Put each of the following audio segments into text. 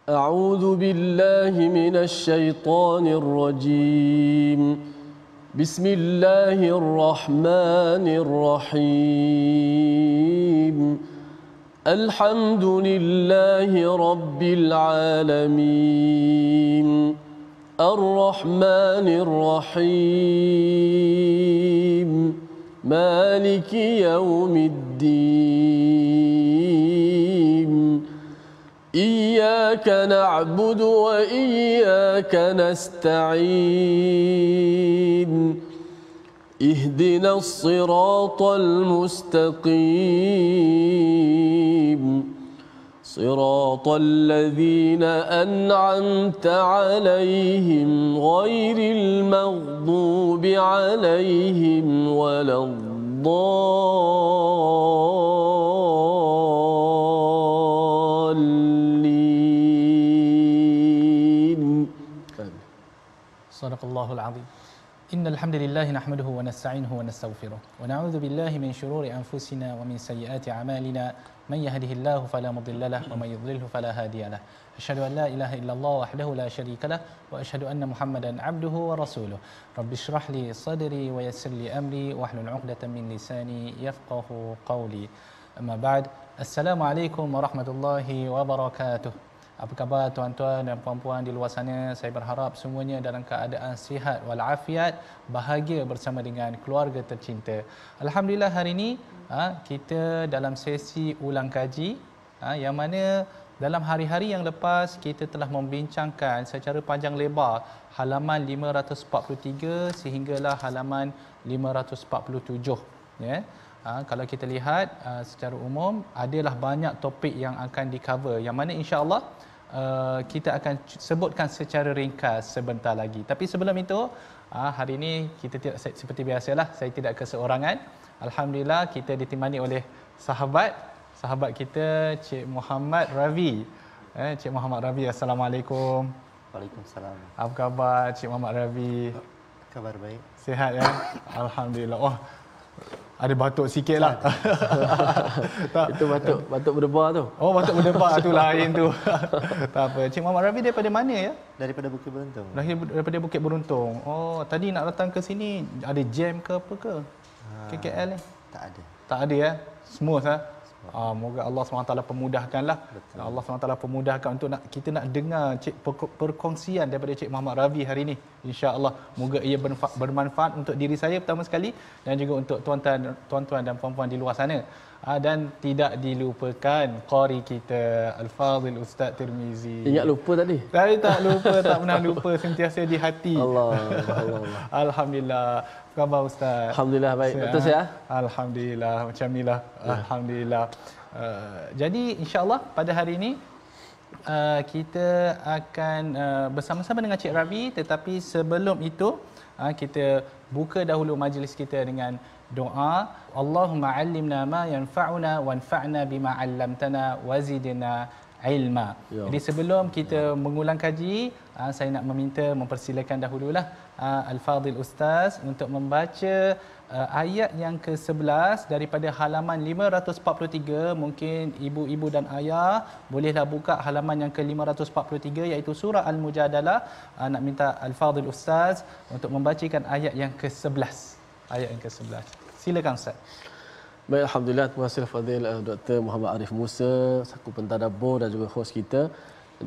أعوذ بالله من الشيطان الرجيم بسم الله الرحمن الرحيم الحمد لله رب العالمين الرحمن الرحيم مالك يوم الدين إياك نعبد وإياك نستعين اهدنا الصراط المستقيم صراط الذين أنعمت عليهم غير المغضوب عليهم ولا الضالين. Sadaqallahul azim. Innal hamdalillah nahmaduhu wa nasta'inuhu wa nastaghfiruh wa na'udzu billahi min shururi anfusina wa min sayyiati a'malina man yahdihillahu fala mudilla lahu wa man yudlilhu fala hadiya lahu. Asyhadu an la ilaha illallah wahdahu la syarika lahu wa asyhadu anna Muhammadan 'abduhu wa rasuluh. Rabbi shrah li sadri wa yassir li amri wahlul 'uqdatam min lisani yafqahu qawli. Amma ba'd. Assalamualaikum warahmatullahi wabarakatuh. Apa khabar tuan-tuan dan puan-puan di luar sana? Saya berharap semuanya dalam keadaan sihat walafiat, bahagia bersama dengan keluarga tercinta. Alhamdulillah hari ini kita dalam sesi ulang kaji yang mana dalam hari-hari yang lepas kita telah membincangkan secara panjang lebar halaman 543 sehinggalah halaman 547 ya. Kalau kita lihat secara umum adalah banyak topik yang akan di-cover yang mana insya-Allah kita akan sebutkan secara ringkas sebentar lagi. Tapi sebelum itu hari ini kita tidak seperti biasalah, saya tidak keseorangan. Alhamdulillah kita ditemani oleh sahabat kita Cik Muhammad Ravi. Cik Muhammad Ravi, assalamualaikum. Waalaikumsalam. Apa khabar Cik Muhammad Ravi? Kabar baik. Sihat ya? Alhamdulillah. Oh, ada batuk sikit lah. Itu batuk berdebar tu. Oh, batuk berdebar tu lain tu. Tak apa. Cik Muhammad Ravi daripada mana ya? Daripada Bukit Beruntung. Daripada Bukit Beruntung. Oh, tadi nak datang ke sini ada jam ke apa ke? KKL ni? Tak ada. Tak ada ya? Smooth moga Allah SWT pemudahkanlah. Betul. Allah SWT pemudahkan untuk kita nak dengar perkongsian daripada Cik Muhammad Ravi hari ini. Insya-Allah moga ia bermanfaat untuk diri saya pertama sekali dan juga untuk tuan-tuan dan puan-puan di luar sana. Dan tidak dilupakan qari kita Al-Fadhil Ustaz Tirmizi. Ingat lupa tadi? Saya tak lupa, tak pernah lupa, sentiasa di hati. Allah. Alhamdulillah. Apa khabar Ustaz? Alhamdulillah baik. Betul saya? Alhamdulillah, macam inilah. Alhamdulillah. Jadi insya-Allah pada hari ini kita akan bersama-sama dengan Cik Ravi, tetapi sebelum itu kita buka dahulu majlis kita dengan doa. Allahumma 'allimna ma yanfa'una wanfa'na bima 'allamtana wazidna ilma. Jadi sebelum kita mengulang kaji, saya nak mempersilakan dahululah Al-Fadhil Ustaz untuk membaca ayat yang ke-11 daripada halaman 543. Mungkin ibu-ibu dan ayah bolehlah buka halaman yang ke-543 iaitu surah Al-Mujadalah. Nak minta Al-Fadhil Ustaz untuk membacakan ayat yang ke-11. Ayat yang ke-11. Silakan Ustaz. Baik, alhamdulillah, terima kasih Fadil Dr. Muhammad Arif Musa, selaku pentadabbur dan juga hos kita.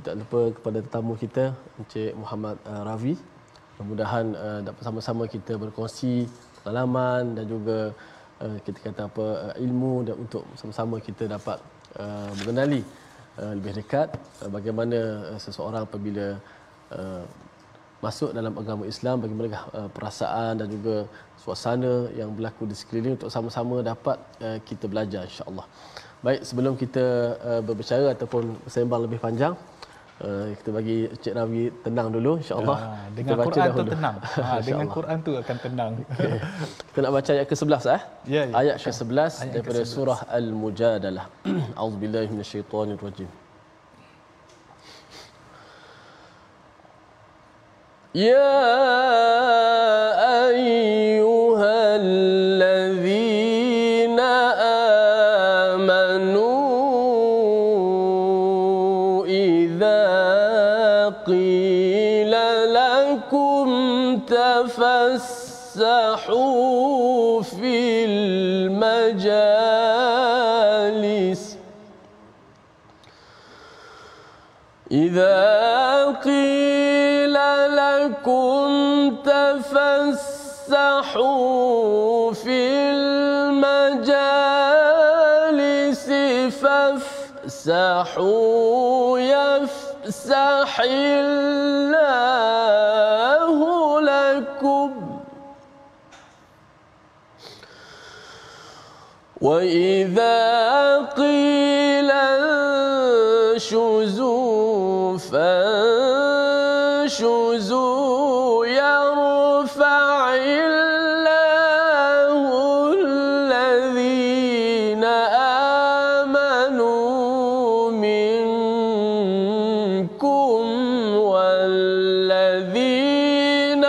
Tak lupa kepada tetamu kita Encik Muhammad Ravi. Mudah-mudahan dapat sama-sama kita berkongsi pengalaman dan juga kita kata ilmu dan untuk sama-sama kita dapat mengenali lebih dekat bagaimana seseorang apabila masuk dalam agama Islam, bagaimana perasaan dan juga suasana yang berlaku di sekeliling untuk sama-sama dapat kita belajar insya-Allah. Baik, sebelum kita berbicara ataupun sembang lebih panjang, kita bagi Cik Ravi tenang dulu insya-Allah. Dengan Quran tu tenang. Dengan Quran tu akan tenang. Okay. Kita nak baca ayat ke-11 Ya. Ayat ke-11 daripada surah Al-Mujadalah. A'udzubillahi minasyaitonirrajim. Ya ayyuhalladzina amanu idza قيل لكم تفسحوا في المجالس إذا قيل لكم تفسحوا في المجالس فافسحوا يفسح الله لكم وإذا قيل انشزوا فانشزوا يرفع الله الذين آمنوا منكم والذين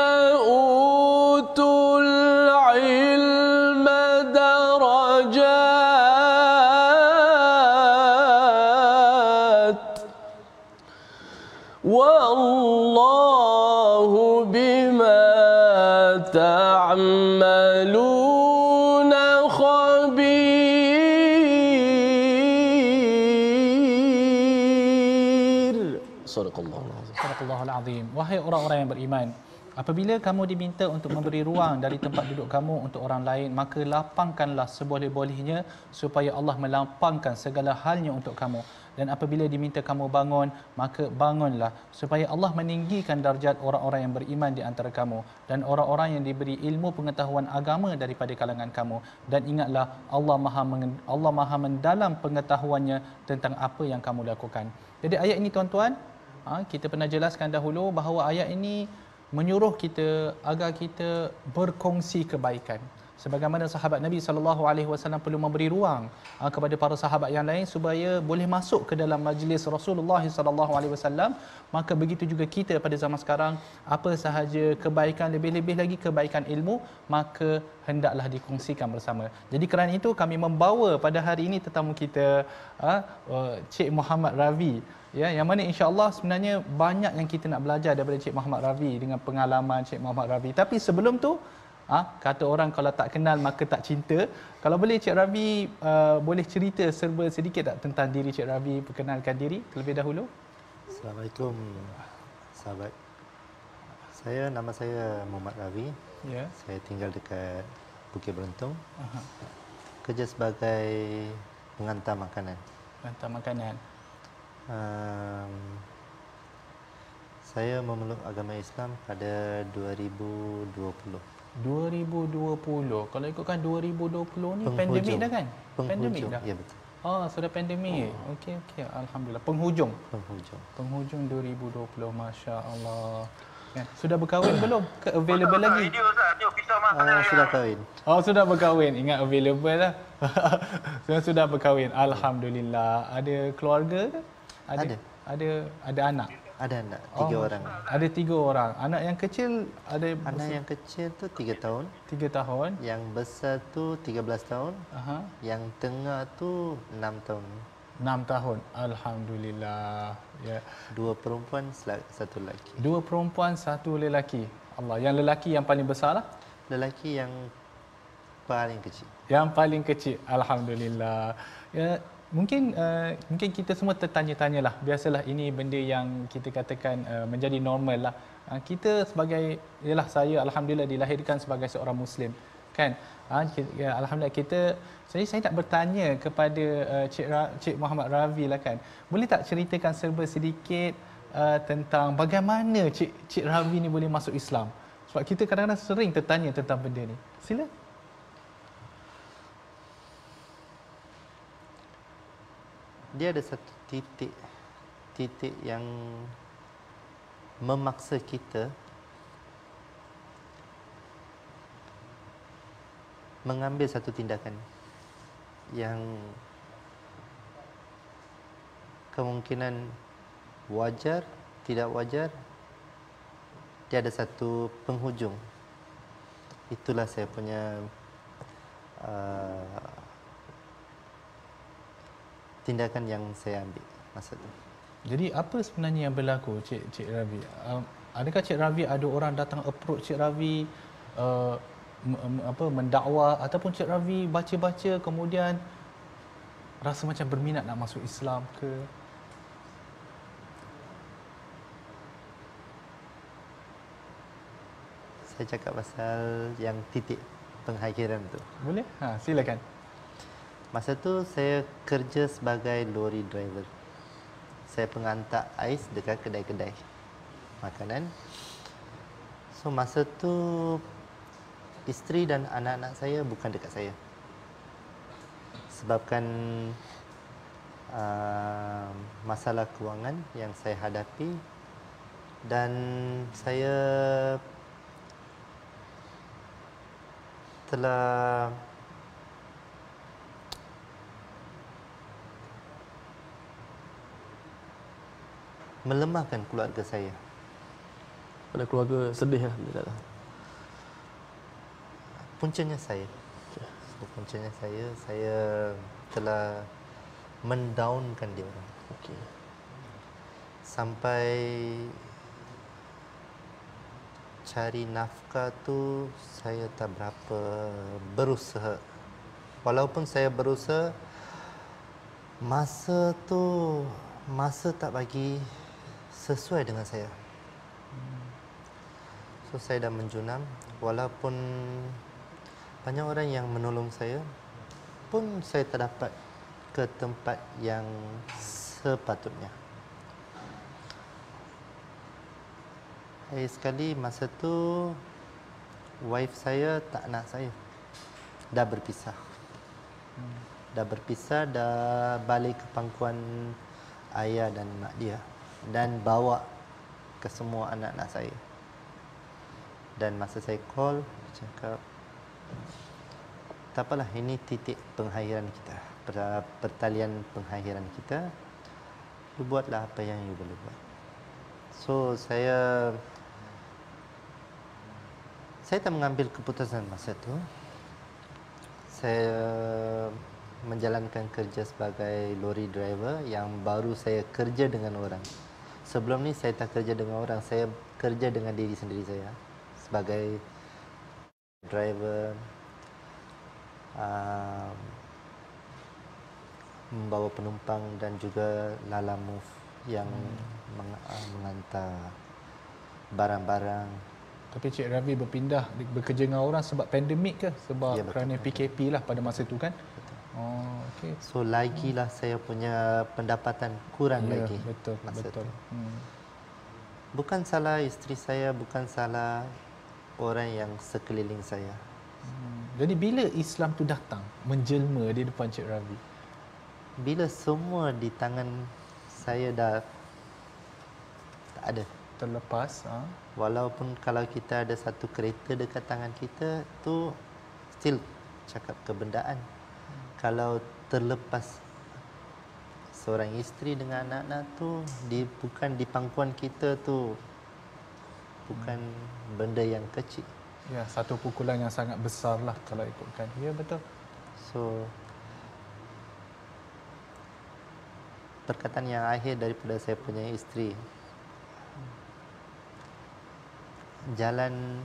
أوتوا العلم درجات والله بما تعملون خبير. Sadaqallahu alazim. Sadaqallahul azim. Wahai orang-orang yang beriman, apabila kamu diminta untuk memberi ruang dari tempat duduk kamu untuk orang lain, maka lapangkanlah seboleh-bolehnya supaya Allah melapangkan segala halnya untuk kamu. Dan apabila diminta kamu bangun, maka bangunlah supaya Allah meninggikan darjat orang-orang yang beriman di antara kamu dan orang-orang yang diberi ilmu pengetahuan agama daripada kalangan kamu. Dan ingatlah Allah Maha mendalam pengetahuannya tentang apa yang kamu lakukan. Jadi ayat ini tuan-tuan, kita pernah jelaskan dahulu bahawa ayat ini menyuruh kita agar kita berkongsi kebaikan. Sebagaimana sahabat Nabi SAW perlu memberi ruang kepada para sahabat yang lain supaya boleh masuk ke dalam majlis Rasulullah SAW, maka begitu juga kita pada zaman sekarang, apa sahaja kebaikan, lebih-lebih lagi kebaikan ilmu, maka hendaklah dikongsikan bersama. Jadi kerana itu kami membawa pada hari ini tetamu kita, Cik Muhammad Ravi, ya, yang mana insya-Allah sebenarnya banyak yang kita nak belajar daripada Cik Muhammad Ravi dengan pengalaman Cik Muhammad Ravi. Tapi sebelum tu, kata orang kalau tak kenal maka tak cinta. Kalau boleh Cik Ravi boleh cerita serba sedikit tak tentang diri Cik Ravi, perkenalkan diri terlebih dahulu. Assalamualaikum sahabat. Nama saya Muhammad Ravi. Ya. Saya tinggal dekat Bukit Beruntung. Kerja sebagai pengantar makanan. Pengantar makanan. Saya memeluk agama Islam pada 2020. 2020. Kalau ikutkan 2020 ni Penghujung. pandemik dah kan? Penghujung. Pandemik dah. Ya betul. Sudah pandemik. Okey, alhamdulillah. Penghujung. Penghujung 2020. Masya-Allah. Kan? Sudah berkahwin belum? Ke available lagi? Sudah kahwin. Sudah berkahwin. Ingat available lah. Sudah berkahwin. Alhamdulillah. Ada keluarga ke? Ada anak. Ada anak 3 orang. Ada 3 orang. Anak yang kecil ada Yang kecil tu 3 tahun. 3 tahun. Yang besar tu 13 tahun. Yang tengah tu 6 tahun. 6 tahun. Alhamdulillah. Ya. 2 perempuan, 1 lelaki. 2 perempuan, 1 lelaki. Allah, yang lelaki yang paling besar lah. Lelaki yang paling kecil. Yang paling kecil. Alhamdulillah. Ya, mungkin kita semua tertanya-tanyalah. Biasalah ini benda yang kita katakan menjadi normal lah. Kita sebagai, ialah saya alhamdulillah dilahirkan sebagai seorang Muslim, kan? Alhamdulillah kita. Saya nak bertanya kepada Cik Muhammad Ravi lah kan. Boleh tak ceritakan serba sedikit tentang bagaimana Cik Ravi ni boleh masuk Islam? Sebab kita kadang-kadang sering tertanya tentang benda ni. Sila. Dia ada satu titik yang memaksa kita mengambil satu tindakan yang kemungkinan wajar, tidak wajar. Dia ada satu penghujung. Itulah saya punya tindakan yang saya ambil masa itu. Jadi apa sebenarnya yang berlaku, Cik Ravi? Adakah Cik Ravi ada orang datang approach Cik Ravi mendakwa, ataupun Cik Ravi baca-baca kemudian rasa macam berminat nak masuk Islam ke? Saya cakap pasal yang titik pengakhiran tu. Boleh? Silakan. Masa tu saya kerja sebagai lorry driver. Saya pengantar ais dekat kedai-kedai makanan. So masa tu isteri dan anak-anak saya bukan dekat saya. Sebabkan masalah kewangan yang saya hadapi, dan saya telah melemahkan keluarga saya. Ada keluarga sedih lah dia datang. Puncanya saya. So, puncanya saya telah mendownkan dia orang. Okey. Sampai cari nafkah tu saya tak berapa berusaha. Walaupun saya berusaha, masa tak bagi sesuai dengan saya. So saya dah menjunam, walaupun banyak orang yang menolong saya, pun saya tak dapat ke tempat yang sepatutnya. Sekali masa tu wife saya tak nak saya. Dah berpisah. Dah balik ke pangkuan ayah dan mak dia, dan bawa ke semua anak-anak saya. Dan masa saya call, cakap, tak apalah, ini titik pengakhiran kita, pertalian pengakhiran kita. You buatlah apa yang you boleh buat. So saya tak mengambil keputusan masa tu. Saya menjalankan kerja sebagai lorry driver yang baru saya kerja dengan orang. Sebelum ni saya tak kerja dengan orang, saya kerja dengan diri sendiri saya. Sebagai driver, membawa penumpang dan juga Lala Move yang mengantar barang-barang. Tapi Cik Ravi berpindah bekerja dengan orang sebab pandemik ke? Sebab Ya, betul, kerana PKP lah pada masa itu kan? Betul. Oh, okey. So lagilah saya punya pendapatan kurang Ya, lagi. betul, masa betul. tu. Bukan salah isteri saya, bukan salah orang yang sekeliling saya. Jadi bila Islam tu datang, menjelma di depan Cik Ravi? Bila semua di tangan saya dah tak ada. Terlepas. Walaupun kalau kita ada satu kereta dekat tangan kita, tu still cakap kebendaan. Kalau terlepas seorang isteri dengan anak-anak tu, bukan di pangkuan kita tu, bukan benda yang kecil. Ya, satu pukulan yang sangat besar lah kalau ikutkan. Ya, betul. So perkataan yang akhir daripada saya punya isteri, jalan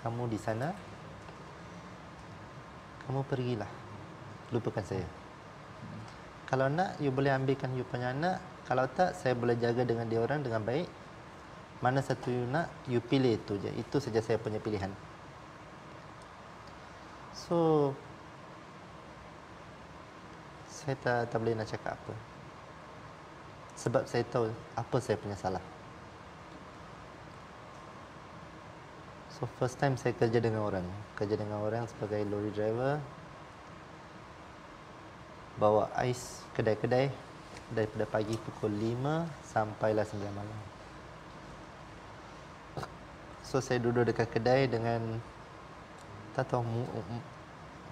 kamu di sana, kamu pergilah, lupakan saya. Kalau nak, you boleh ambilkan you punya anak. Kalau tak, saya boleh jaga dengan dia orang dengan baik. Mana satu you nak, you pilih itu je. Itu saja saya punya pilihan. So saya tak boleh nak cakap apa. Sebab saya tahu apa saya punya salah. So first time saya kerja dengan orang sebagai lorry driver, bawa ais kedai-kedai daripada pagi pukul 5 sampailah 9 malam. So saya duduk dekat kedai dengan, tak tahu,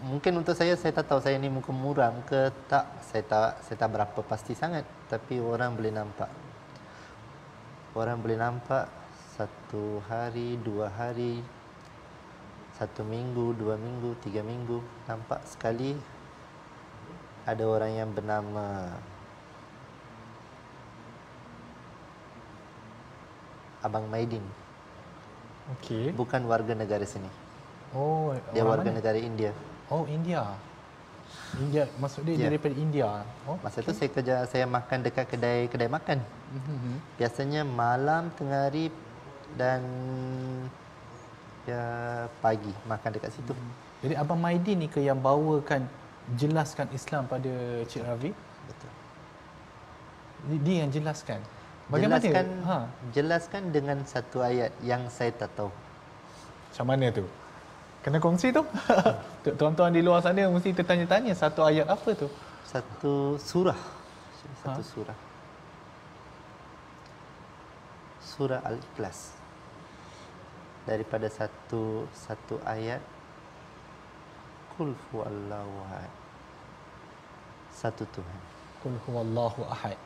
mungkin untuk saya tak tahu saya ni muka muram ke tak. Saya tak berapa pasti sangat, tapi orang boleh nampak. Orang boleh nampak 1 hari, 2 hari, 1 minggu, 2 minggu, 3 minggu, nampak sekali ada orang yang bernama Abang Maidin. Okey. Bukan warga negara sini. Oh, Dia orang warga mana? negara India. Oh, India. India, maksud dia Ya. daripada India. Oh, Masa tu saya makan dekat kedai makan. Biasanya malam, tengah hari dan ya pagi makan dekat situ. jadi Abang Maidin ni ke yang bawakan jelaskan Islam pada Cik Ravi? Betul. Dia yang jelaskan. Bagaimana? Jelaskan dengan satu ayat yang saya tak tahu. Macam mana tu? Kena kongsi tu. Tuan-tuan di luar sana mesti tertanya-tanya satu ayat apa tu? Satu surah. Satu surah. Surah Al-Ikhlas. Daripada satu ayat, Qul huwallahu ahad. Satu Tuhan. Qul huwallahu ahad.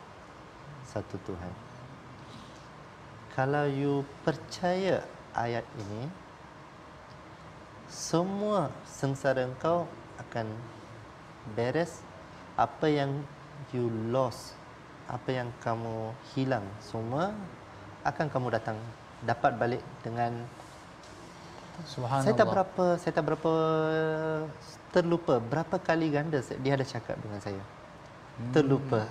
Satu Tuhan. Kalau you percaya ayat ini, semua sengsara engkau akan beres. Apa yang you lost, apa yang kamu hilang, semua akan kamu dapat balik dengan Subhanallah. saya tak berapa terlupa berapa kali ganda dia ada cakap dengan saya. Terlupa.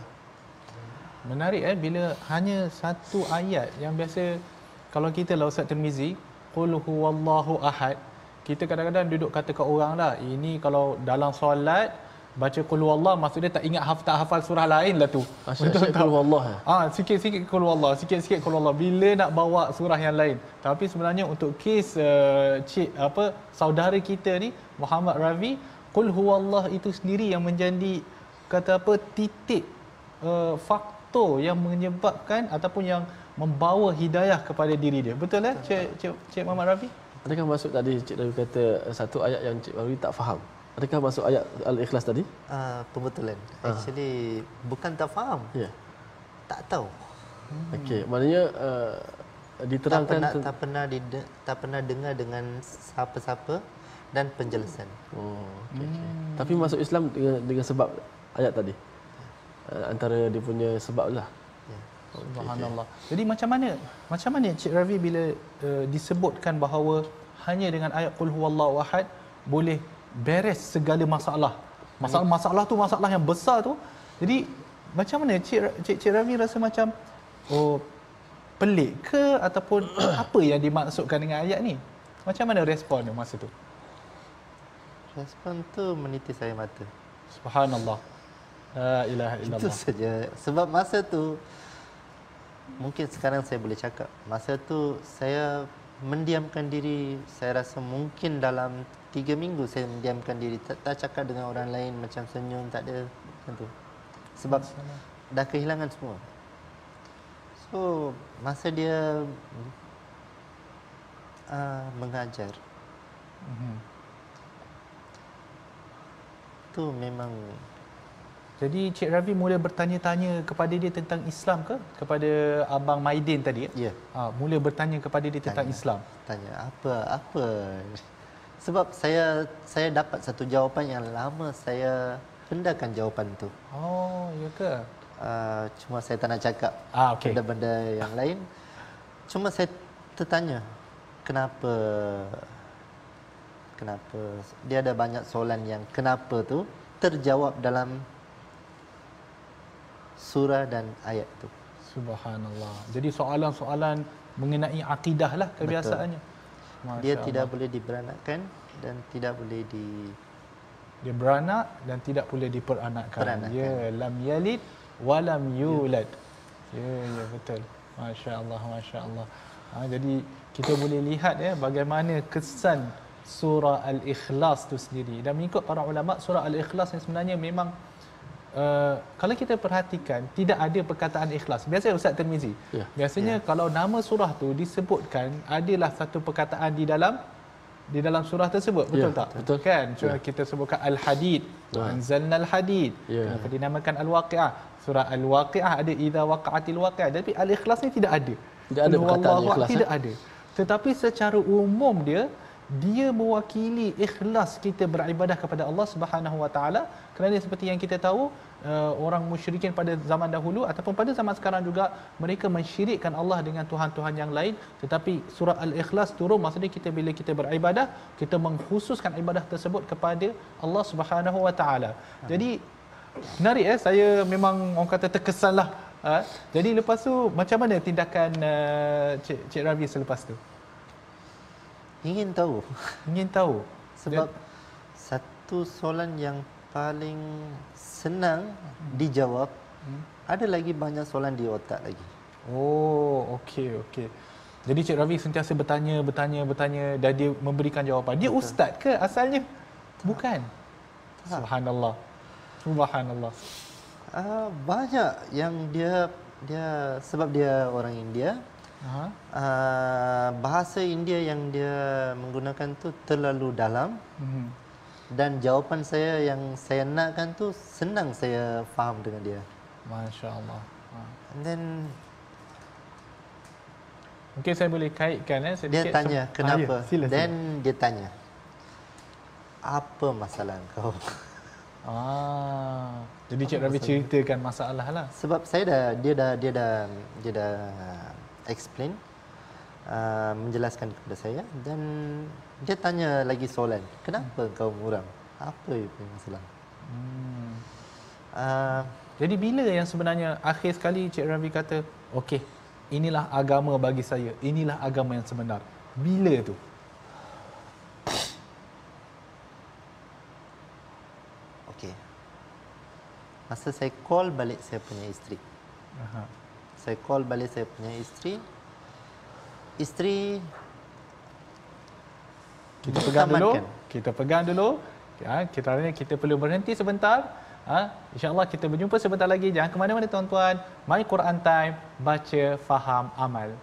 Menarik bila hanya satu ayat yang biasa kalau kita lah Ustaz Tirmizi, Qul huwallahu ahad, kita kadang-kadang duduk kata kat orang lah, ini kalau dalam solat baca Qul huwallah, maksud dia tak ingat tak hafal surah lain lah tu. Betul tak? Allah. Sikit-sikit Qul huwallah, sikit-sikit Qul huwallah bila nak bawa surah yang lain. Tapi sebenarnya untuk kes saudara kita ni Muhammad Ravi, Qul huwallah itu sendiri yang menjadi titik faktor yang menyebabkan ataupun yang membawa hidayah kepada diri dia. Betul Cik Muhammad Rafi? Adakah masuk tadi Cik Ravi kata satu ayat yang Cik Ravi tak faham? Adakah masuk ayat Al-Ikhlas tadi? Pembetulan. Actually bukan tak faham. Ya. Tak tahu. Okey, maknanya diterangkan tak pernah dengar dengan siapa-siapa dan penjelasan. Okay. Tapi masuk Islam dengan sebab ayat tadi. Antara dia punya sebab lah. Ya. Subhanallah. Jadi macam mana Cik Ravi bila disebutkan bahawa hanya dengan ayat Qul huwallahu ahad boleh beres segala masalah. Masalah tu masalah yang besar tu. Jadi macam mana Cik Ravi rasa macam pelik ke ataupun apa yang dimaksudkan dengan ayat ni? Macam mana respon dia masa tu? Respon tu menitis air mata. Subhanallah. La ilaha illallah. Itu saja. Sebab masa tu mungkin sekarang saya boleh cakap, masa tu saya mendiamkan diri. Saya rasa mungkin dalam 3 minggu saya mendiamkan diri, tak cakap dengan orang lain, macam senyum, tak ada macam tu. Sebab dah kehilangan semua. So masa dia mengajar, tu memang. Jadi Cik Ravi mula bertanya-tanya kepada dia tentang Islam ke? Kepada Abang Maidin tadi? Ya. Mula bertanya kepada dia tentang Islam. Tanya apa? Sebab saya dapat satu jawapan yang lama saya pendamkan jawapan tu. Oh, ya ke? Cuma saya tak nak cakap okey. benda-benda yang lain. Cuma saya tertanya, kenapa dia ada banyak soalan yang kenapa tu terjawab dalam surah dan ayat tu. Subhanallah. Jadi soalan-soalan mengenai akidah lah kebiasaannya. Dia tidak boleh diberanakkan dan tidak boleh dia beranak dan tidak boleh diperanakkan. Ya, lam yalid wa lam yulad. Ya, betul. Masya-Allah, masya-Allah. Jadi kita boleh lihat bagaimana kesan surah Al-Ikhlas tu sendiri. Dan mengikut para ulama, surah Al-Ikhlas ni sebenarnya memang kalau kita perhatikan tidak ada perkataan ikhlas. Biasanya Ustaz Tirmizi. Ya. Biasanya kalau nama surah tu disebutkan adalah satu perkataan di dalam surah tersebut, betul tak? Betul Kan? Surah kita sebutkan Al-Hadid, anzalna Al-Hadid. Kenapa dinamakan Al-Waqi'ah? Surah Al-Waqi'ah ada idza waqa'atil waqi'ah. Tapi Al-Ikhlas ni tidak ada. Tidak ada perkataan ikhlas. Tidak ada. Tetapi secara umum dia dia mewakili ikhlas kita beribadah kepada Allah Subhanahu Wa Taala, kerana seperti yang kita tahu orang musyrikin pada zaman dahulu ataupun pada zaman sekarang juga, mereka mensyirikkan Allah dengan tuhan-tuhan yang lain. Tetapi surah Al-Ikhlas turun, maksudnya kita bila kita beribadah, kita mengkhususkan ibadah tersebut kepada Allah Subhanahu Wa Taala. Jadi menarik, saya memang orang kata terkesan lah. Jadi lepas tu macam mana tindakan Cik Ravi selepas tu? Ingin tahu. Ingin tahu. Sebab satu soalan yang paling senang dijawab, ada lagi banyak soalan di otak lagi. Oh, okey. Jadi Cik Ravi sentiasa bertanya dan dia memberikan jawapan. Dia ustaz ke asalnya? Bukan. Subhanallah. Banyak yang dia sebab dia orang India. Bahasa India yang dia menggunakan tu terlalu dalam. Dan jawapan saya yang saya nakkan tu senang saya faham dengan dia. Masya-Allah. And then mungkin saya boleh kaitkan sedikit. Dia tanya kenapa. Sila. Then dia tanya, apa masalah kau? Jadi Cik Ravi ceritakan masalah lah. Sebab dia dah explain, menjelaskan kepada saya, dan dia tanya lagi soalan, kenapa kau muram? Apa itu masalah? Jadi bila yang sebenarnya akhir sekali Cik Ravi kata, okey, inilah agama bagi saya, inilah agama yang sebenar. Bila tu? Okey. Masa saya call balik saya punya isteri. Saya call balik saya punya isteri. Kita pegang dulu. Kita perlu berhenti sebentar. InsyaAllah kita berjumpa sebentar lagi. Jangan ke mana-mana tuan-tuan. My Quran Time, baca, faham, amal.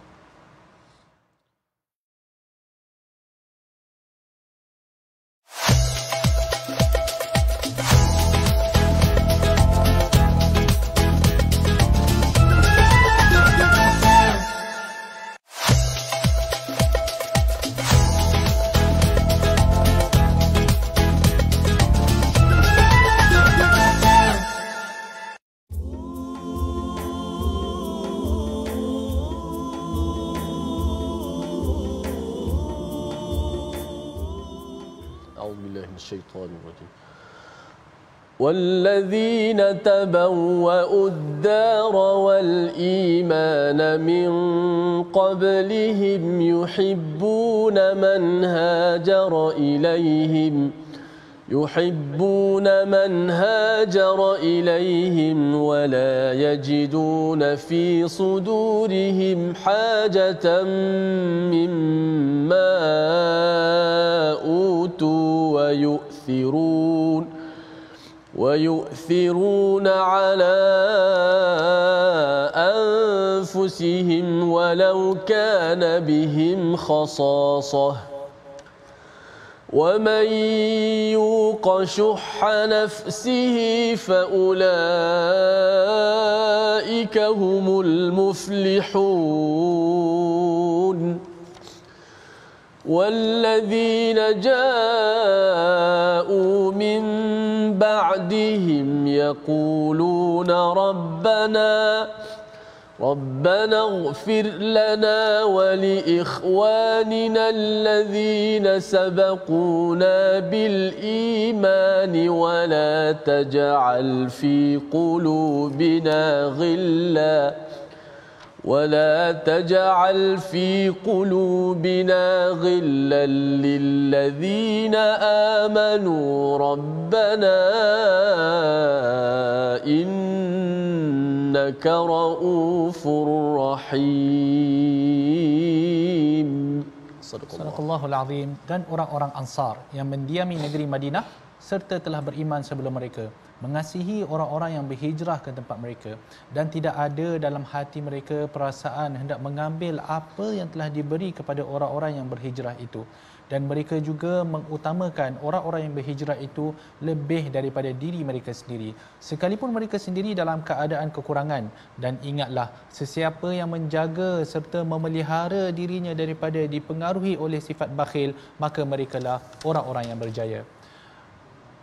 والذين تبوأوا الدار والإيمان من قبلهم يحبون من هاجر إليهم ولا يجدون في صدورهم حاجة مما أوتوا ويؤثرون على أنفسهم ولو كان بهم خصاصة ومن يوق شح نفسه فأولئك هم المفلحون والذين جاءوا من بعدهم يقولون ربنا اغفر لنا ولإخواننا الذين سبقونا بالإيمان ولا تجعل في قلوبنا غلا للذين آمنوا ربنا إنك رؤوف رحيم. Sadaqallahul Azim. Dan orang-orang Ansar yang mendiami negeri Madinah serta telah beriman sebelum mereka, mengasihi orang-orang yang berhijrah ke tempat mereka, dan tidak ada dalam hati mereka perasaan hendak mengambil apa yang telah diberi kepada orang-orang yang berhijrah itu. dan mereka juga mengutamakan orang-orang yang berhijrah itu lebih daripada diri mereka sendiri sekalipun mereka sendiri dalam keadaan kekurangan. Dan ingatlah, sesiapa yang menjaga serta memelihara dirinya daripada dipengaruhi oleh sifat bakhil, maka merekalah orang-orang yang berjaya.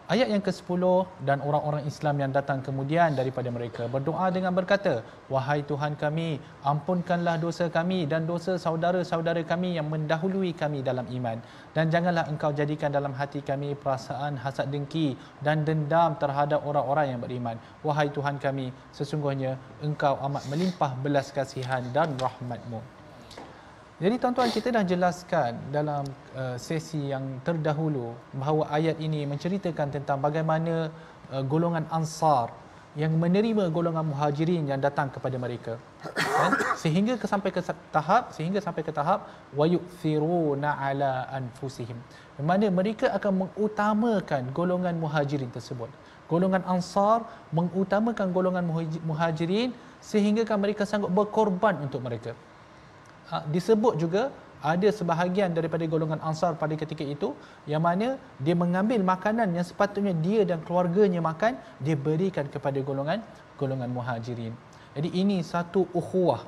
Ayat yang ke-10, dan orang-orang Islam yang datang kemudian daripada mereka berdoa dengan berkata, wahai Tuhan kami, ampunkanlah dosa kami dan dosa saudara-saudara kami yang mendahului kami dalam iman, dan janganlah engkau jadikan dalam hati kami perasaan hasad dengki dan dendam terhadap orang-orang yang beriman. Wahai Tuhan kami, sesungguhnya engkau amat melimpah belas kasihan dan rahmat-Mu. Jadi tuan-tuan, kita dah jelaskan dalam sesi yang terdahulu bahawa ayat ini menceritakan tentang bagaimana golongan Ansar yang menerima golongan Muhajirin yang datang kepada mereka, kan? sehingga sampai ke tahap wa yu'thiruna ala anfusihim, di mana mereka akan mengutamakan golongan Muhajirin tersebut. Golongan Ansar mengutamakan golongan Muhajirin sehingga mereka sanggup berkorban untuk mereka. Disebut juga ada sebahagian daripada golongan Ansar pada ketika itu yang mana dia mengambil makanan yang sepatutnya dia dan keluarganya makan, dia berikan kepada golongan Muhajirin. Jadi ini satu ukhuwah,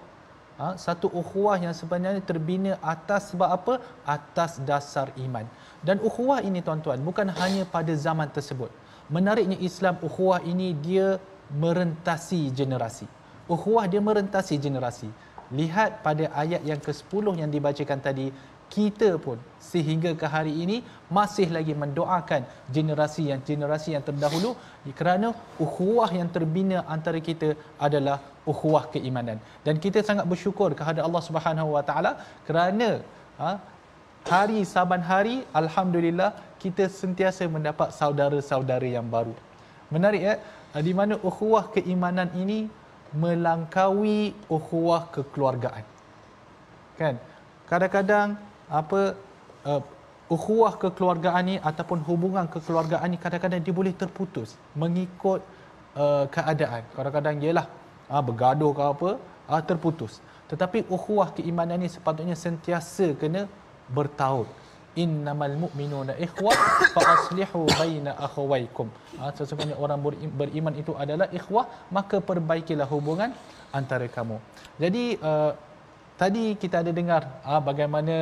satu ukhuwah yang sebenarnya terbina atas sebab apa? Atas dasar iman. Dan ukhuwah ini tuan-tuan bukan hanya pada zaman tersebut. Menariknya Islam, ukhuwah ini dia merentasi generasi. Ukhuwah dia merentasi generasi. Lihat pada ayat yang ke-10 yang dibacakan tadi, kita pun sehingga ke hari ini masih lagi mendoakan generasi yang terdahulu, kerana ukhuwah yang terbina antara kita adalah ukhuwah keimanan. Dan kita sangat bersyukur kepada Allah Subhanahu Wa Taala kerana hari saban hari, alhamdulillah, kita sentiasa mendapat saudara-saudara yang baru. Menarik ya, di mana ukhuwah keimanan ini melangkaui ukhuwah kekeluargaan, kan? Kadang-kadang ukhuwah kekeluargaan ni ataupun hubungan kekeluargaan ni kadang-kadang dia boleh terputus mengikut keadaan. Kadang-kadang ialah bergaduh ke apa, terputus. Tetapi ukhuwah keimanan ni sepatutnya sentiasa kena bertaut. Innamal mu'minuna ikhwah fa aslihu baina akhawaykum. Sesungguhnya orang beriman itu adalah ikhwah, maka perbaikilah hubungan antara kamu. Jadi tadi kita ada dengar bagaimana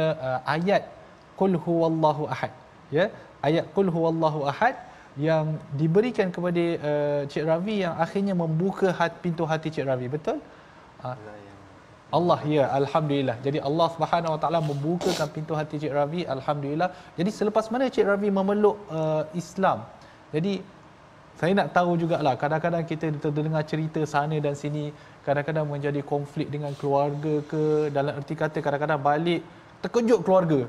ayat qul huwallahu ahad, ya, ayat qul huwallahu ahad yang diberikan kepada Cik Ravi yang akhirnya membuka pintu hati Cik Ravi, betul? Allah, ya, alhamdulillah. Jadi Allah Subhanahu Wa Taala membukakan pintu hati Cik Ravi, alhamdulillah. Jadi selepas mana Cik Ravi memeluk Islam, jadi saya nak tahu jugalah, kadang-kadang kita terdengar cerita sana dan sini, kadang-kadang menjadi konflik dengan keluarga ke, dalam erti kata kadang-kadang balik terkejut keluarga,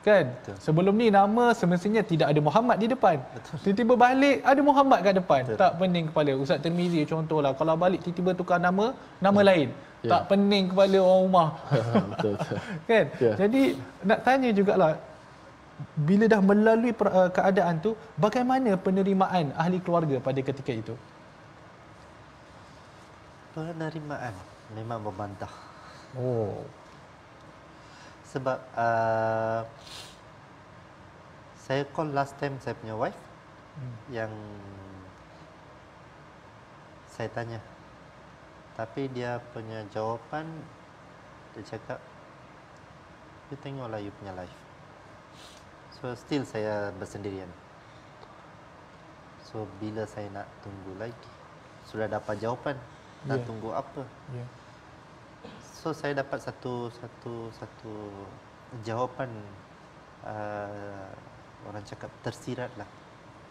kan? Betul. Sebelum ni nama semestinya tidak ada Muhammad di depan. Tiba-tiba balik ada Muhammad kat depan. Betul. Tak pening kepala. Ustaz Tirmizi contohlah, kalau balik tiba-tiba tukar nama lain. Ya. Tak pening kepala orang rumah. Betul. Kan? Ya. Jadi nak tanya jugalah, bila dah melalui keadaan tu, bagaimana penerimaan ahli keluarga pada ketika itu? Penerimaan memang membantah. Oh. Sebab saya call last time saya punya wife, yang saya tanya, tapi dia punya jawapan, dia cakap, you tengoklah you punya life. So still saya bersendirian. So bila saya nak tunggu lagi, sudah dapat jawapan, nak tunggu apa? So saya dapat satu jawapan, orang cakap tersirat lah,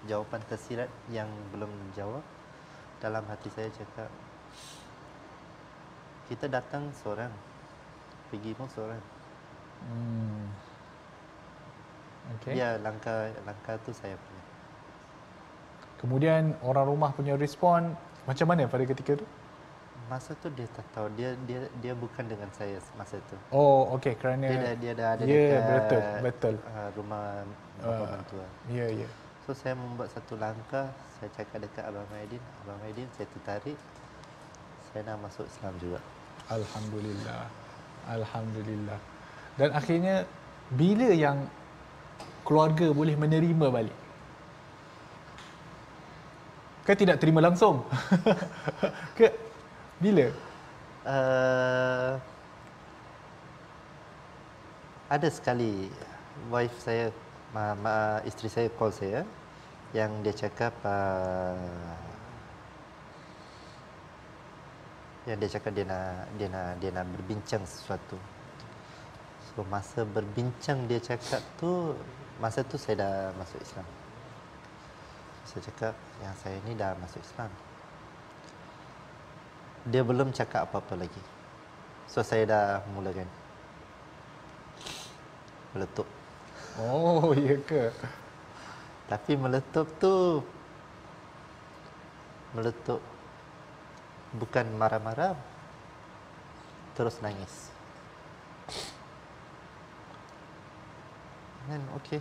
jawapan tersirat yang belum jawab. Dalam hati saya cakap, kita datang seorang, pergi pun seorang. Okay. Ya, langkah tu saya punya. Kemudian orang rumah punya respon macam mana pada ketika tu? Masa tu dia tak tahu, dia bukan dengan saya masa tu. Oh, okey, kerana dia dah ada betul. Rumah bapa mentua. Ya. So saya membuat satu langkah, saya cakap dekat Abang Maidin, saya tertarik, saya nak masuk Islam juga. Alhamdulillah. Dan akhirnya bila yang keluarga boleh menerima balik? Kan tidak terima langsung. Ke bila? Ada sekali wife saya, isteri saya call saya yang dia cakap dia nak berbincang sesuatu. So masa berbincang dia cakap tu, masa tu saya dah masuk Islam. Saya cakap yang saya ni dah masuk Islam. Dia belum cakap apa-apa lagi. So saya dah mulakan meletup. Oh, ya ke? Tapi meletup tu bukan marah-marah, terus nangis. Dan okey.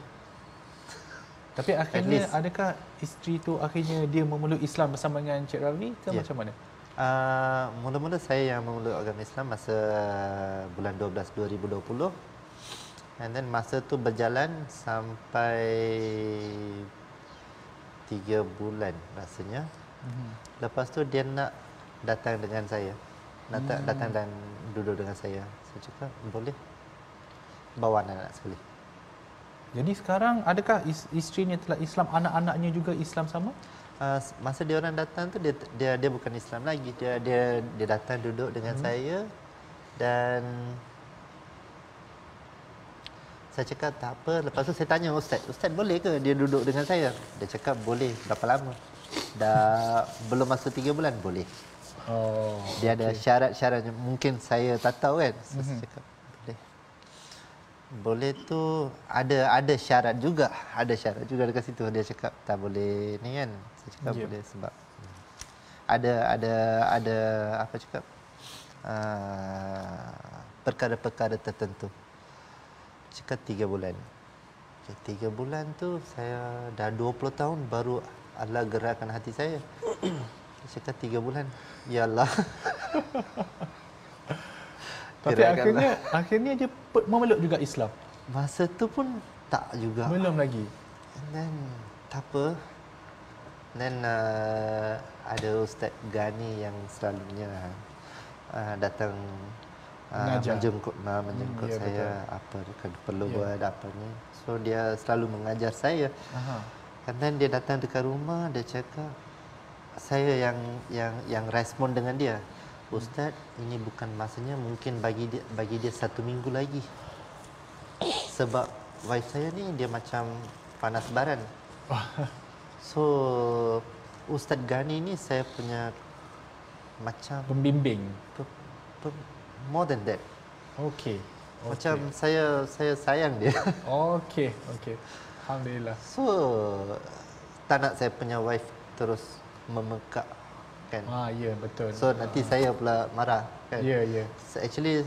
Tapi akhirnya adakah isteri tu akhirnya dia memeluk Islam bersama dengan Encik Ravi ke macam mana? Mula-mula saya yang memeluk agama Islam masa bulan 12 2020. And then masa tu berjalan sampai 3 bulan rasanya. Lepas tu dia nak datang dengan saya. Datang dan duduk dengan saya. Saya cakap, boleh. Bawa anak-anak sekali. Jadi sekarang adakah isterinya telah Islam, anak-anaknya juga Islam sama? Masa dia orang datang tu dia bukan Islam lagi. Dia datang duduk dengan saya dan saya cakap tak apa. Lepas tu saya tanya ustaz boleh ke dia duduk dengan saya? Dia cakap boleh. Berapa lama? Dah belum masuk 3 bulan boleh. Oh. Dia ada syarat-syaratnya. Mungkin saya tak tahu kan. Saya cakap boleh. Boleh tu ada syarat juga. Ada syarat juga dekat situ. Dia cakap tak boleh ni kan. Saya cakap boleh sebab ada apa cakap perkara-perkara tertentu. Cakap 3 bulan. 3 bulan tu saya dah 20 tahun baru Allah gerakkan hati saya. Cakap 3 bulan. Ya Allah. Tapi akhirnya dia memeluk juga Islam. Masa tu pun tak juga. Belum lagi. Dan tak apa. Dan ada Ustaz Gani yang selalunya datang menjemput ya, saya betul. Apa perlu buat apa ni. So dia selalu mengajar saya. Dan dia datang dekat rumah, dia cakap saya yang respon dengan dia. Ustaz, ini bukan masanya, mungkin bagi dia 1 minggu lagi. Sebab wife saya ni dia macam panas baran. So Ustaz Gani ni saya punya macam pembimbing. More than that. Okey. Macam saya sayang dia. Okey. Alhamdulillah. So tak nak saya punya wife terus memekak kan. Ya betul. So nanti saya pula marah kan. Ya. So, actually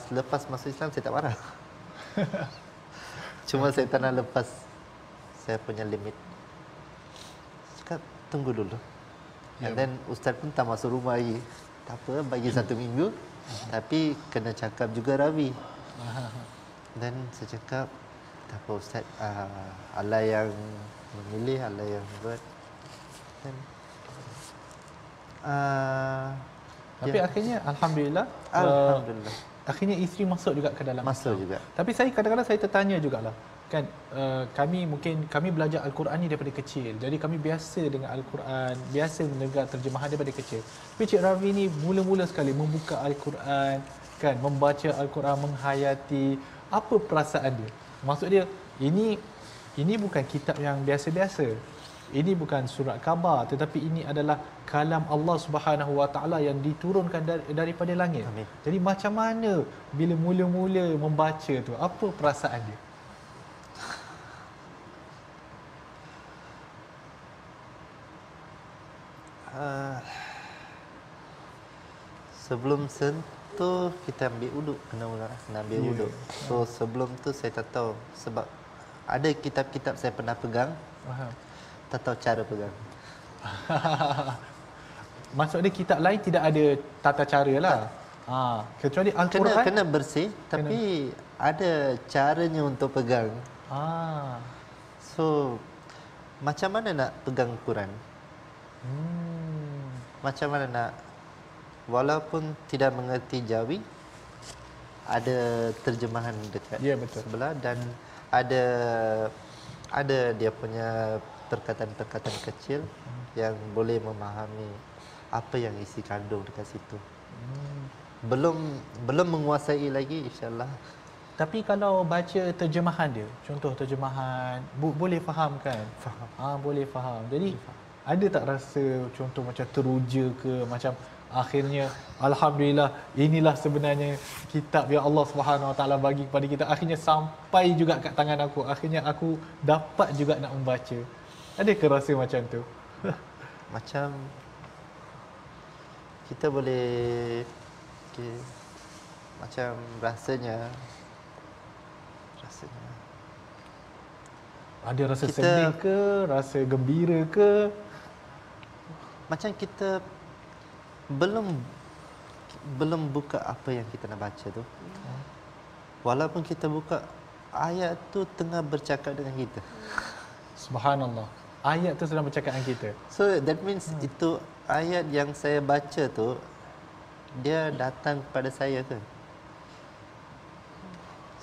lepas masuk Islam saya tak marah. Cuma saya tak nak lepas saya punya limit. Cakap tunggu dulu. And then ustaz pun tak masuk rumah lagi. Tak apa, bagi 1 minggu. Tapi kena cakap juga Ravi. Dan saya cakap, tak apa ustaz, Allah yang memilih, Allah yang buat. Dan tapi akhirnya Alhamdulillah akhirnya isteri masuk juga ke dalam Islam. juga. Tapi saya kadang-kadang saya tertanya jugalah kan, kami belajar Al-Quran ni daripada kecil. Jadi kami biasa dengan Al-Quran, biasa mendengar terjemahan daripada kecil. Tapi Cik Ravi ni mula-mula sekali membuka Al-Quran kan, membaca Al-Quran, menghayati. Apa perasaan dia? Maksud dia, ini bukan kitab yang biasa-biasa. Ini bukan surat khabar, tetapi ini adalah kalam Allah Subhanahu Wa Taala yang diturunkan daripada langit. Amin. Jadi macam mana bila mula-mula membaca tu? Apa perasaan dia? Sebelum sentuh kita ambil wuduk, kena ambil wuduk. So sebelum tu saya tak tahu, sebab ada kitab-kitab saya pernah pegang. Tak tahu cara pegang. Maksudnya kitab lain tidak ada tata cara lah. Kecuali Al-Quran kena bersih, tapi ada caranya untuk pegang. So macam mana nak pegang Quran? Macam mana nak, walaupun tidak mengerti Jawi, ada terjemahan dekat sebelah dan ada dia punya perkataan-perkataan kecil yang boleh memahami apa yang isi kandung dekat situ. Belum menguasai lagi, insya-Allah. Tapi kalau baca terjemahan dia, contoh terjemahan, boleh faham kan? Faham. Boleh faham. Jadi ada tak rasa contoh macam teruja ke, macam akhirnya alhamdulillah inilah sebenarnya kitab yang Allah Subhanahu Wa Taala bagi kepada kita, akhirnya sampai juga kat tangan aku, akhirnya aku dapat juga nak membaca. Ada ke rasa macam tu? Macam kita boleh macam rasanya ada rasa sedih ke, rasa gembira ke? Macam kita belum buka apa yang kita nak baca tu. Walaupun kita buka, ayat tu tengah bercakap dengan kita. Subhanallah. Ayat tu sedang bercakap dengan kita. So that means itu ayat yang saya baca tu dia datang kepada saya ke?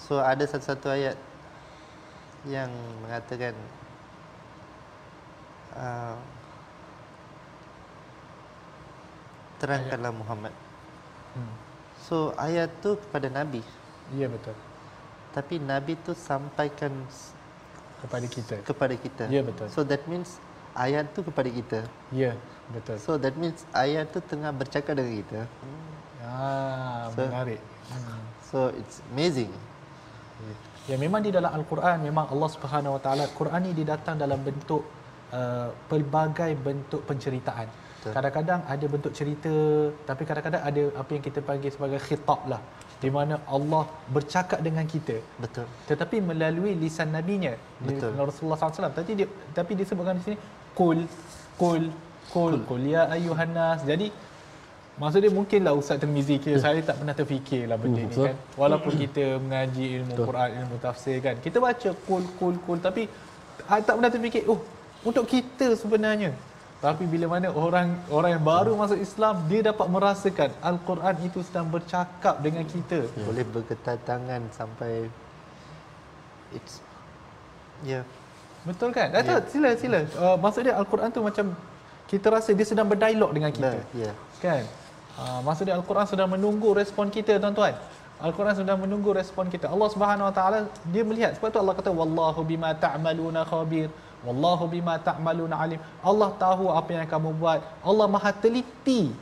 So ada satu ayat yang mengatakan terangkanlah Muhammad. So ayat tu kepada Nabi. Ya, betul. Tapi Nabi tu sampaikan kepada kita. Ya, betul. So that means ayat tu kepada kita. Ya, betul. So that means ayat tu tengah bercakap dengan kita. Menarik. So it's amazing. Ya, memang di dalam Al-Quran memang Allah Subhanahu Wa Taala, Quran ni dia datang dalam bentuk pelbagai bentuk penceritaan. Betul. Kadang-kadang ada bentuk cerita, tapi kadang-kadang ada apa yang kita panggil sebagai khitab lah, di mana Allah bercakap dengan kita. Betul. Tetapi melalui lisan nabinya, Rasulullah SAW. Tapi disebutkan di sini qul ya ayyuhan nas. Jadi maksud dia mungkinlah Ustaz Tirmizi kira saya tak pernah terfikirlah benda ni kan. Walaupun kita mengaji ilmu Quran, ilmu tafsir kan. Kita baca qul tapi tak pernah terfikir untuk kita sebenarnya. Tapi bila mana orang yang baru masuk Islam, dia dapat merasakan Al-Quran itu sedang bercakap dengan kita. Boleh bergetar tangan sampai it's Betul kan? Sila. Maksud dia Al-Quran tu macam kita rasa dia sedang berdialog dengan kita. Kan? Maksud dia Al-Quran sedang menunggu respon kita, tuan-tuan. Al-Quran sedang menunggu respon kita. Allah Subhanahu Wa Taala dia melihat. Sebab tu Allah kata wallahu bima ta'maluna khabir. Wallahu bima ta'maluna alim. Allah tahu apa yang kamu buat. Allah Maha teliti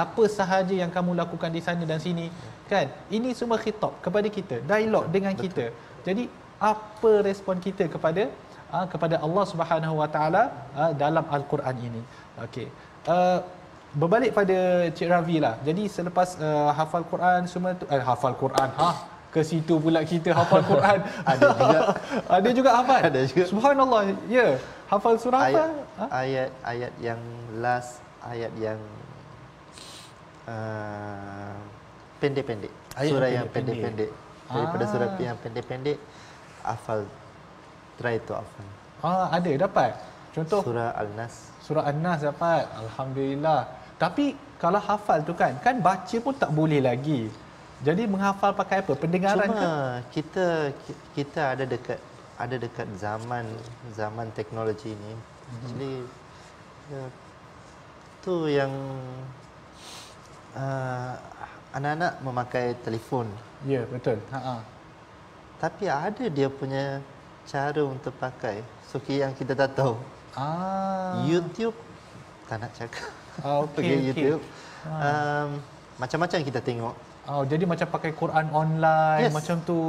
apa sahaja yang kamu lakukan di sana dan sini. Kan? Ini semua khitab kepada kita, dialog dengan kita. Jadi apa respon kita kepada Allah Subhanahu Wa Taala dalam Al-Quran ini. Okey. Berbalik pada Cik Ravi lah. Jadi selepas hafal Quran semua tu, hafal Quran ke situ pula kita hafal Quran. Ada juga hafal. Ada juga. Subhanallah. Ya. Hafal surah apa? Ayat yang last, ayat yang pendek-pendek. Surah yang pendek-pendek. Daripada surah yang pendek-pendek, hafal. Try to hafal. Ada dapat. Contoh surah Al-Nas. Surah An-Nas dapat. Alhamdulillah. Tapi kalau hafal tu kan baca pun tak boleh lagi. Jadi menghafal pakai apa? Pendengaran ke? Kita ada dekat zaman teknologi ini. Jadi tu yang anak-anak memakai telefon. Ya, betul. Tapi ada dia punya cara untuk pakai. So yang kita tak tahu. YouTube tak nak cakap. Okey. YouTube. Macam-macam kita tengok. Jadi macam pakai Quran online macam tu.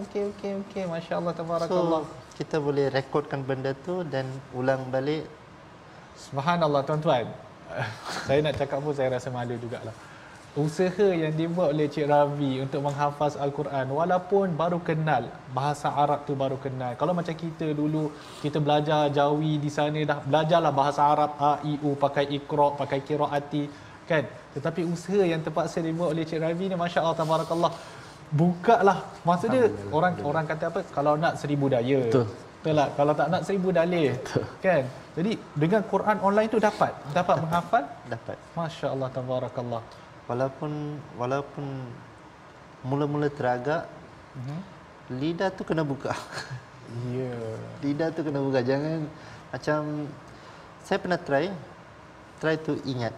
Okey. Masya-Allah, tabarakallah. So kita boleh rekodkan benda tu dan ulang balik. Subhanallah, tuan-tuan. Saya nak cakap pun saya rasa malu jugalah. Usaha yang dibuat oleh Cik Ravi untuk menghafaz Al-Quran, walaupun baru kenal bahasa Arab tu, baru kenal. Kalau macam kita dulu, kita belajar Jawi di sana, dah belajarlah bahasa Arab, A, I, U, pakai Iqra, pakai Qiraati, kan? Tetapi usaha yang terpaksa dibuat oleh Cik Ravi ni, Masya Allah, tabarakallah. Buka lah. Maksud dia, orang kata apa, kalau nak 1000 daya. Betul. Betul lah. Kalau tak nak 1000 dalil. Kan? Jadi dengan Quran online tu dapat menghafal? Dapat. Masya-Allah, tabarakallah. Walaupun mula-mula teragak, lidah tu kena buka. Ya. Lidah tu kena buka. Jangan macam saya pernah try tu ingat.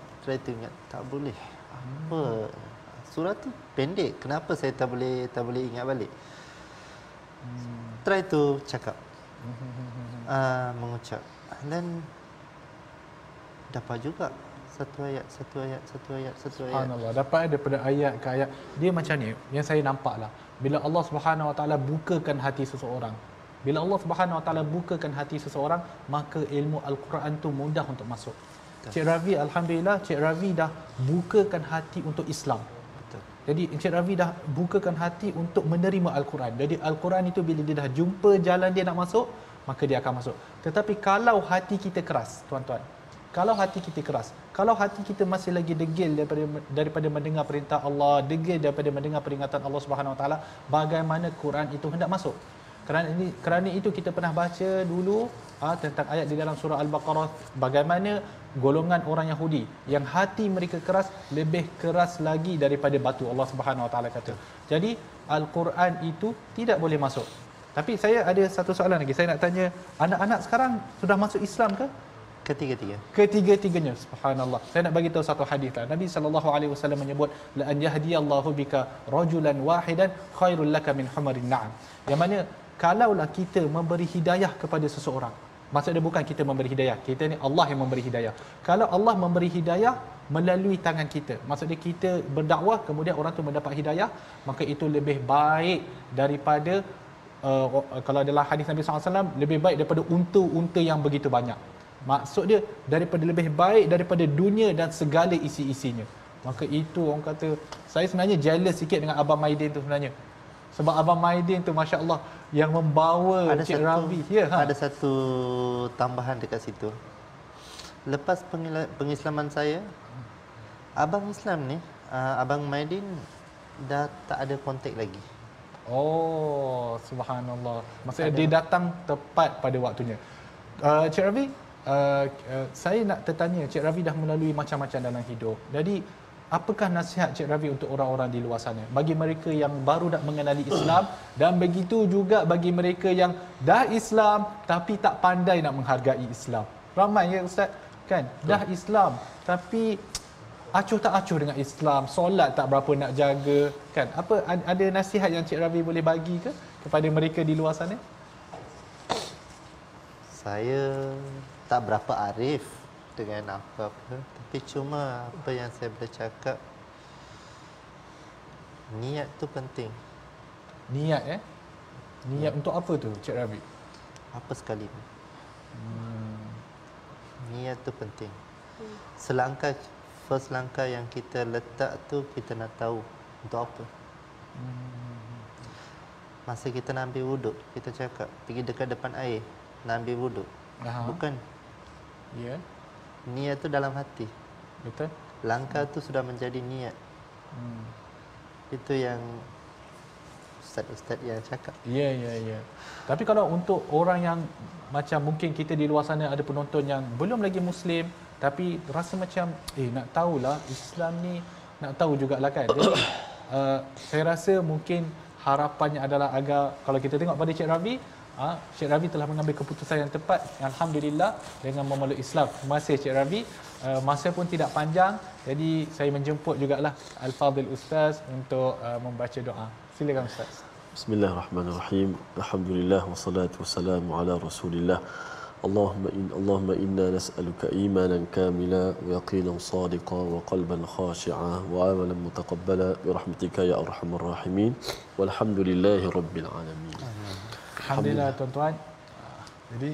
Tak boleh. Apa? Surah tu pendek. Kenapa saya tak boleh ingat balik? Try tu cakap. Mengucap. Dan dapat juga satu ayat. Subhanallah. Dapat daripada ayat ke ayat. Dia macam ni yang saya nampak lah. Bila Allah Subhanahu Wa Taala bukakan hati seseorang, maka ilmu Al-Quran tu mudah untuk masuk. Cik Ravi, alhamdulillah, Cik Ravi dah bukakan hati untuk Islam. Betul. Jadi Cik Ravi dah bukakan hati untuk menerima Al-Quran. Jadi Al-Quran itu bila dia dah jumpa jalan dia nak masuk, maka dia akan masuk. Tetapi kalau hati kita keras, tuan-tuan, kalau hati kita masih lagi degil daripada mendengar perintah Allah, degil daripada mendengar peringatan Allah Subhanahu Wa Taala, bagaimana Quran itu hendak masuk? Kerana itu kita pernah baca dulu tentang ayat di dalam surah Al-Baqarah, bagaimana golongan orang Yahudi yang hati mereka keras, lebih keras lagi daripada batu, Allah Subhanahu Wa Taala kata. Jadi Al-Quran itu tidak boleh masuk. Tapi saya ada satu soalan lagi. Saya nak tanya, anak-anak sekarang sudah masuk Islam ke? Ketiga-tiganya. Subhanallah. Saya nak bagi tahu satu hadis lah. Nabi SAW menyebut, la an yahdiyallahu bika rajulan wahidan khairul laka min humarin na'am. Yang mana kalaulah kita memberi hidayah kepada seseorang, maksudnya bukan kita memberi hidayah, kita ni Allah yang memberi hidayah. Kalau Allah memberi hidayah melalui tangan kita, maksudnya kita berdakwah kemudian orang tu mendapat hidayah, maka itu lebih baik daripada kalau adalah hadis Nabi SAW, lebih baik daripada unta-unta yang begitu banyak. Maksud dia lebih baik daripada dunia dan segala isi-isinya. Maka itu orang kata, saya sebenarnya jealous sikit dengan Abang Maidin tu sebenarnya. Sebab Abang Maidin tu Masya-Allah yang membawa Cik Ravi. Ada satu tambahan dekat situ. Lepas pengislaman saya, Abang Islam ni, Abang Maidin dah tak ada kontak lagi. Oh, subhanallah. Maksudnya dia datang tepat pada waktunya. Cik Ravi, saya nak tertanya, Cik Ravi dah melalui macam-macam dalam hidup. Jadi, apakah nasihat Cik Ravi untuk orang-orang di luar sana? Bagi mereka yang baru nak mengenali Islam, dan begitu juga bagi mereka yang dah Islam tapi tak pandai nak menghargai Islam. Ramai ya Ustaz, kan? Dah Islam tapi acuh tak acuh dengan Islam, solat tak berapa nak jaga, kan? Apa ada nasihat yang Cik Ravi boleh bagi ke kepada mereka di luar sana? Saya tak berapa arif dengan apa-apa, tapi cuma apa yang saya boleh cakap, niat tu penting. Niat Niat untuk apa tu Cik Ravi? Apa sekali. Niat tu penting. First langkah yang kita letak tu, kita nak tahu untuk apa. Masa kita nak ambil wuduk, kita cakap pergi dekat depan air nak ambil wuduk. Bukan. Ya. Niat tu dalam hati. Betul. Langkah tu sudah menjadi niat. Itu yang ustaz-ustaz yang cakap. Ya. Tapi kalau untuk orang yang macam mungkin kita di luar sana ada penonton yang belum lagi Muslim tapi rasa macam nak tahulah Islam ni, nak tahu jugalah kan. Jadi saya rasa mungkin harapannya adalah agar, kalau kita tengok pada Cik Ravi, Cik Ravi telah mengambil keputusan yang tepat, alhamdulillah, dengan memeluk Islam. Terima kasih Cik Ravi. Masa pun tidak panjang, jadi saya menjemput jugalah Al-Fadhil Ustaz untuk membaca doa. Silakan Ustaz. Bismillahirrahmanirrahim. Alhamdulillah wassalatu wassalamu ala Rasulillah. Allahumma inna nas'aluka imanan kamila wa yaqinan sadiqan wa qalban khashi'a wa amalan mutaqabbala bi rahmatika ya arhamar rahimin. Walhamdulillahi rabbil alamin. Alhamdulillah tuan-tuan. Jadi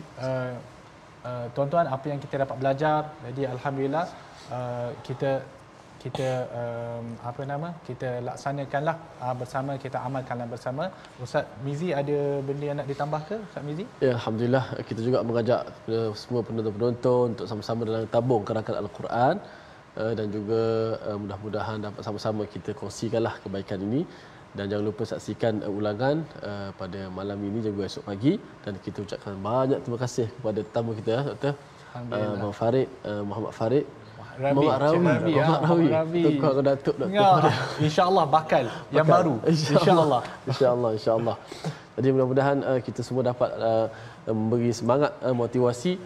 tuan-tuan, apa yang kita dapat belajar, jadi alhamdulillah kita kita laksanakanlah bersama, kita amalkanlah bersama. Ustaz Mizi ada benda yang nak ditambah ke Ustaz Mizi? Ya, alhamdulillah, kita juga mengajak semua penonton-penonton untuk sama-sama dalam tabung gerakan Al-Quran, dan juga mudah-mudahan dapat sama-sama kita kongsikanlah kebaikan ini Dan jangan lupa saksikan ulangan pada malam ini juga esok pagi, dan kita ucapkan banyak terima kasih kepada tetamu kita Dr. Abang Farid, Muhammad Farid, Muhammad Rawi, tukar ke Datuk Dr. InsyaAllah bakal yang baru. InsyaAllah. Jadi mudah-mudahan kita semua dapat memberi semangat, motivasi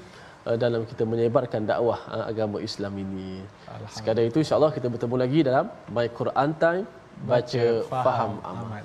dalam kita menyebarkan dakwah agama Islam ini. Sekadar itu insya-Allah kita bertemu lagi dalam My Quran Time, baca faham amal.